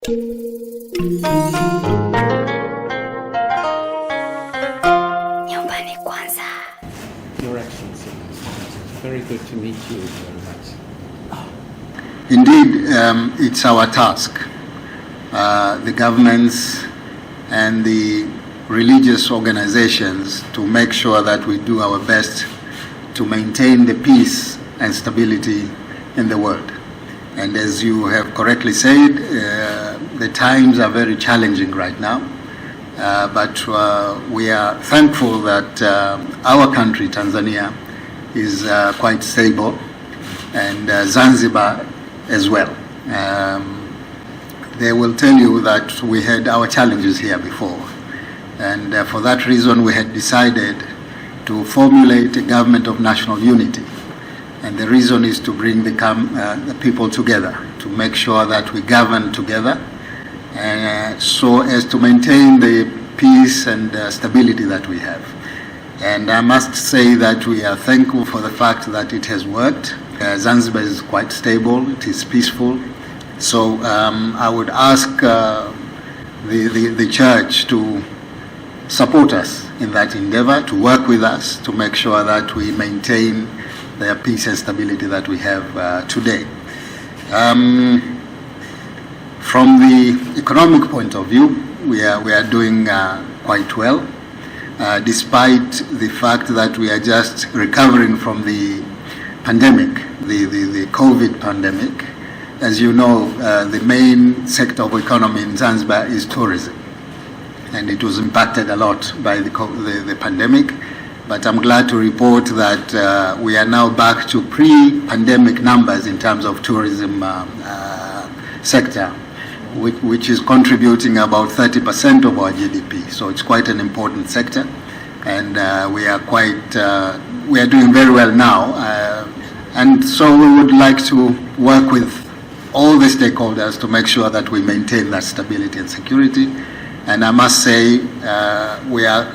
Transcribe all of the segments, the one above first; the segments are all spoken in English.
Your Excellency, it's very good to meet you very much. Indeed, it's our task, the governments and the religious organizations, to make sure that we do our best to maintain the peace and stability in the world. And as you have correctly said, the times are very challenging right now, but we are thankful that our country, Tanzania, is quite stable, and Zanzibar as well. They will tell you that we had our challenges here before, and for that reason we had decided to formulate a government of national unity. And the reason is to bring the people together, to make sure that we govern together, so as to maintain the peace and stability that we have. And I must say that we are thankful for the fact that it has worked. Zanzibar is quite stable, it is peaceful. So I would ask the church to support us in that endeavor, to work with us, to make sure that we maintain the peace and stability that we have today. From the economic point of view, we are doing quite well, despite the fact that we are just recovering from the pandemic, the COVID pandemic. As you know, the main sector of economy in Zanzibar is tourism, and it was impacted a lot by the pandemic. But I'm glad to report that we are now back to pre-pandemic numbers in terms of tourism sector, which is contributing about 30% of our GDP. So it's quite an important sector, and we are doing very well now. And so we would like to work with all the stakeholders to make sure that we maintain that stability and security. And I must say, we are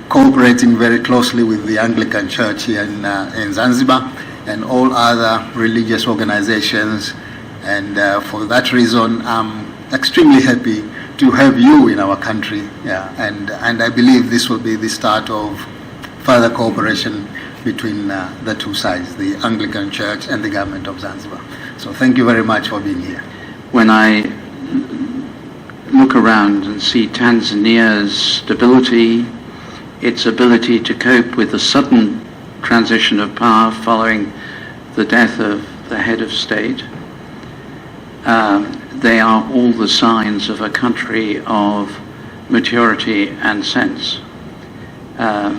cooperating very closely with the Anglican Church here in Zanzibar and all other religious organizations. And for that reason, I'm extremely happy to have you in our country. Yeah, and I believe this will be the start of further cooperation between the two sides, the Anglican Church and the government of Zanzibar. So thank you very much for being here. When I look around and see Tanzania's stability, its ability to cope with the sudden transition of power following the death of the head of state, they are all the signs of a country of maturity and sense. I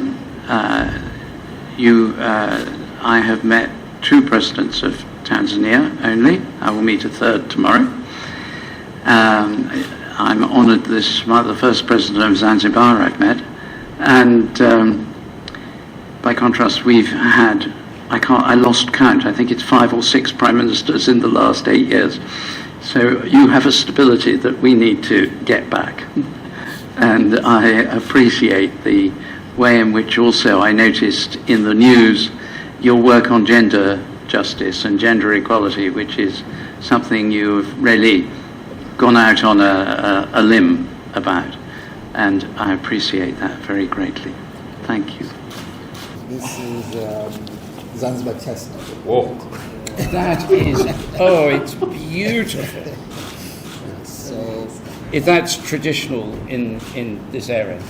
have met 2 presidents of Tanzania only. I will meet a 3rd tomorrow. I'm honored this is the first president of Zanzibar I've met. And by contrast, we've had, I lost count, I think it's 5 or 6 prime ministers in the last 8 years. So you have a stability that we need to get back. And I appreciate the way in which also I noticed in the news your work on gender justice and gender equality, which is something you've really gone out on a limb about. And I appreciate that very greatly. Thank you. This is Zanzibar chestnut. Whoa. That is, oh, it's beautiful. So If that's traditional in this area.